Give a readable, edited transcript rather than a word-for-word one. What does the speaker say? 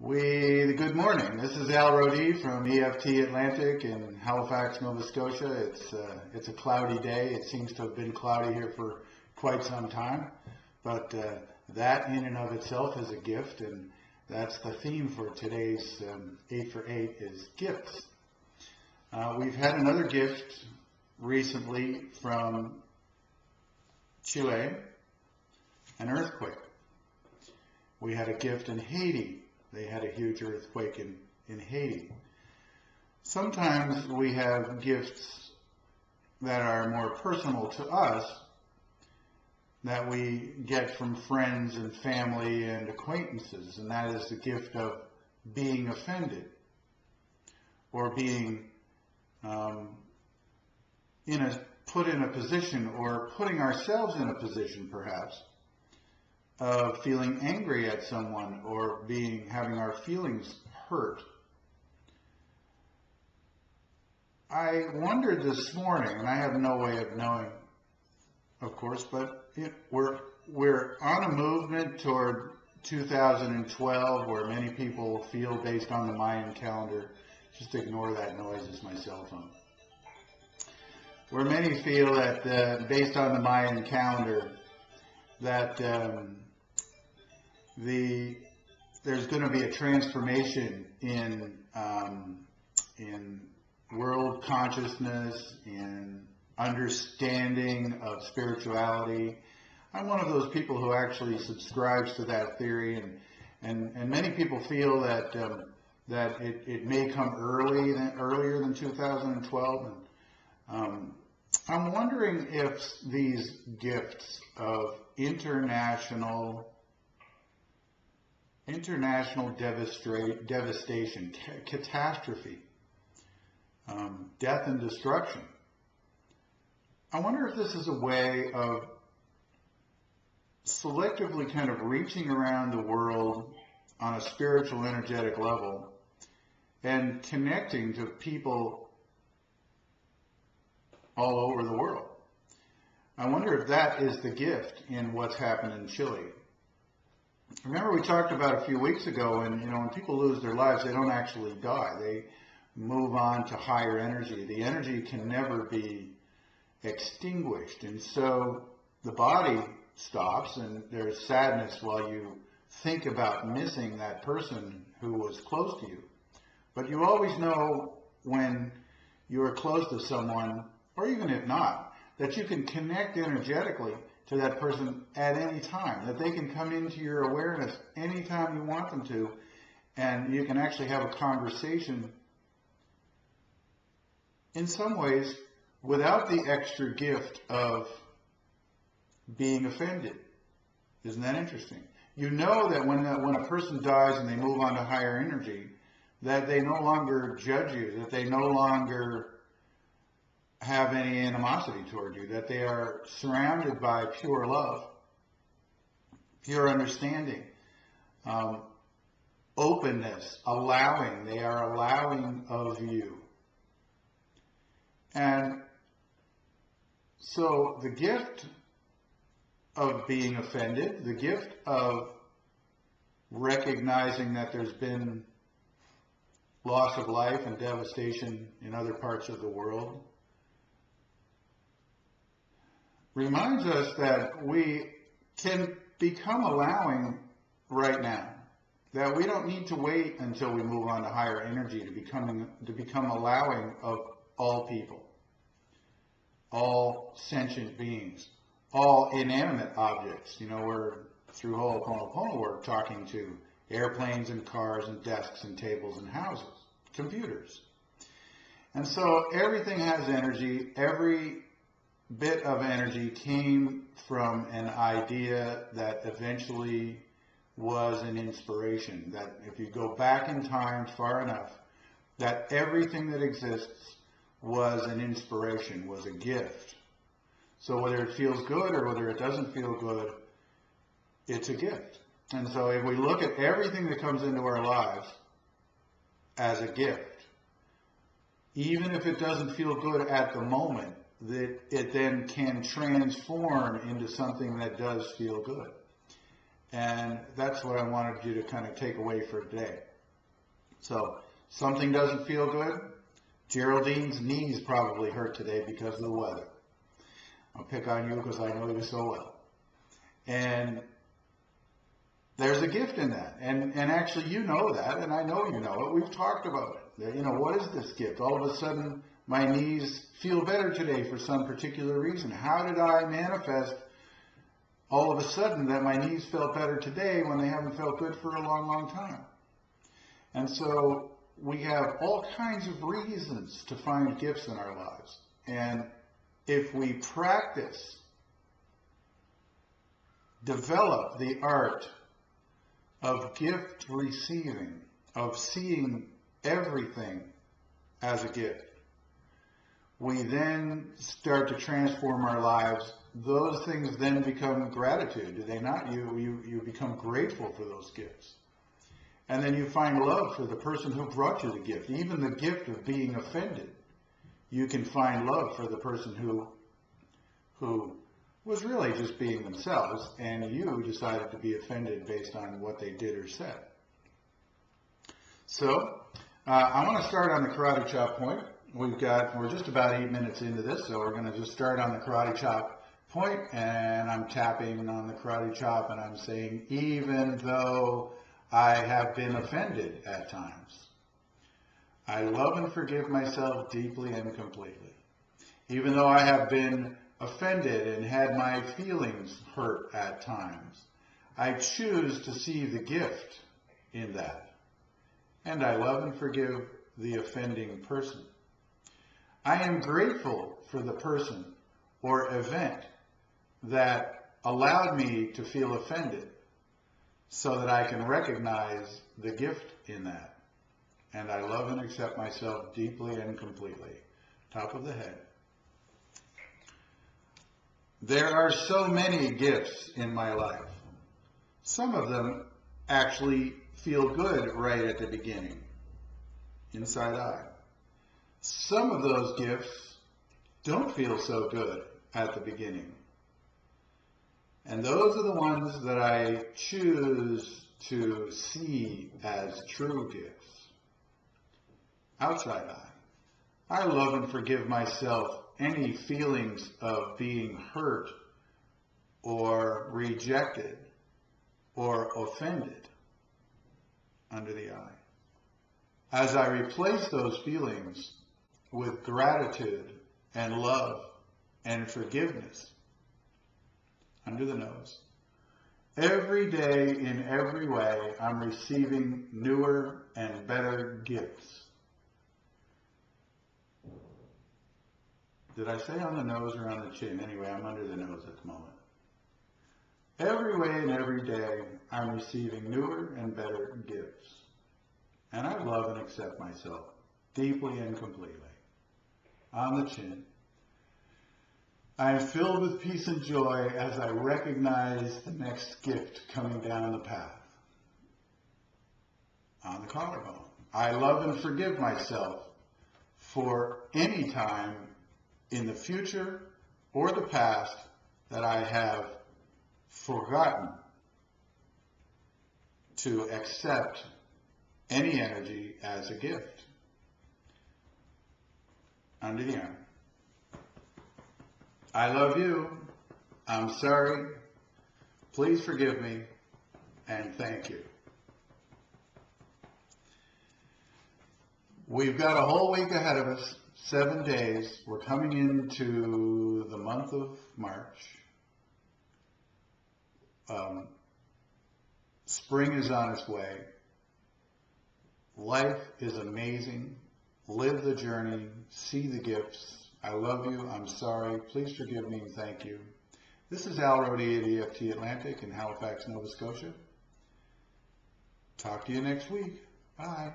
Good morning. This is Rodee from EFT Atlantic in Halifax, Nova Scotia. It's a cloudy day. It seems to have been cloudy here for quite some time, but that in and of itself is a gift, and that's the theme for today's 8 for 8 is gifts. We've had another gift recently from Chile, an earthquake. We had a gift in Haiti. They had a huge earthquake in Haiti. Sometimes we have gifts that are more personal to us that we get from friends and family and acquaintances, and that is the gift of being offended or being put in a position, or putting ourselves in a position perhaps of feeling angry at someone or having our feelings hurt. I wondered this morning, and I have no way of knowing, of course, but we're on a movement toward 2012 where many people feel, based on the Mayan calendar, just ignore that noise, it's my cell phone, where many feel that based on the Mayan calendar that there's going to be a transformation in world consciousness, in understanding of spirituality. I'm one of those people who actually subscribes to that theory, and many people feel that it may come earlier than 2012. And I'm wondering if these gifts of international devastation, catastrophe, death and destruction, I wonder if this is a way of selectively kind of reaching around the world on a spiritual, energetic level and connecting to people all over the world. I wonder if that is the gift in what's happened in Chile. Remember, we talked about a few weeks ago, and when people lose their lives, they don't actually die. They move on to higher energy. The energy can never be extinguished, and so the body stops, and there's sadness while you think about missing that person who was close to you. But you always know when you're close to someone, or even if not, that you can connect energetically to that person at any time, that they can come into your awareness anytime you want them to, and you can actually have a conversation in some ways without the extra gift of being offended. Isn't that interesting? You know that when a person dies and they move on to higher energy, that they no longer judge you, that they no longer have any animosity toward you, that they are surrounded by pure love, pure understanding, openness, allowing. They are allowing of you. And so the gift of being offended, the gift of recognizing that there's been loss of life and devastation in other parts of the world, reminds us that we can become allowing right now, that we don't need to wait until we move on to higher energy to become allowing of all people, all sentient beings, all inanimate objects. We're, through Ho'oponopono work, talking to airplanes and cars and desks and tables and houses, computers. And so everything has energy. Every bit of energy came from an idea that eventually was an inspiration, that if you go back in time far enough, that everything that exists was an inspiration, was a gift. So whether it feels good or whether it doesn't feel good, it's a gift. And so if we look at everything that comes into our lives as a gift, even if it doesn't feel good at the moment, that it then can transform into something that does feel good. And that's what I wanted you to kind of take away for today. So something doesn't feel good. Geraldine's knees probably hurt today because of the weather. I'll pick on you because I know you so well. And there's a gift in that. And actually you know that, and I know you know it. We've talked about it. You know, what is this gift? All of a sudden, my knees feel better today for some particular reason. How did I manifest all of a sudden that my knees felt better today when they haven't felt good for a long, long time? And so we have all kinds of reasons to find gifts in our lives. And if we practice, develop the art of gift receiving, of seeing everything as a gift, we then start to transform our lives. Those things then become gratitude, do they not? You become grateful for those gifts. And then you find love for the person who brought you the gift. Even the gift of being offended, you can find love for the person who was really just being themselves, and you decided to be offended based on what they did or said. So I want to start on the karate chop point. We're just about 8 minutes into this, so we're going to just start on the karate chop point, and I'm tapping on the karate chop, and I'm saying, even though I have been offended at times, I love and forgive myself deeply and completely. Even though I have been offended and had my feelings hurt at times, I choose to see the gift in that. And I love and forgive the offending person. I am grateful for the person or event that allowed me to feel offended, so that I can recognize the gift in that. And I love and accept myself deeply and completely. Top of the head. There are so many gifts in my life. Some of them actually feel good right at the beginning, inside eye. Some of those gifts don't feel so good at the beginning. And those are the ones that I choose to see as true gifts. Outside eye. I love and forgive myself any feelings of being hurt or rejected or offended under the eye. As I replace those feelings with gratitude and love and forgiveness under the nose, every day in every way I'm receiving newer and better gifts. Did I say on the nose or on the chin? Anyway, I'm under the nose at the moment. Every way and every day, I'm receiving newer and better gifts. And I love and accept myself deeply and completely. On the chin. I am filled with peace and joy as I recognize the next gift coming down the path. On the collarbone. I love and forgive myself for any time in the future or the past that I have forgotten to accept any energy as a gift. Under the arm. I love you. I'm sorry. Please forgive me. And thank you. We've got a whole week ahead of us. 7 days. We're coming into the month of March. Spring is on its way. Life is amazing. Live the journey. See the gifts. I love you. I'm sorry. Please forgive me and thank you. This is Al Rodee at EFT Atlantic in Halifax, Nova Scotia. Talk to you next week. Bye.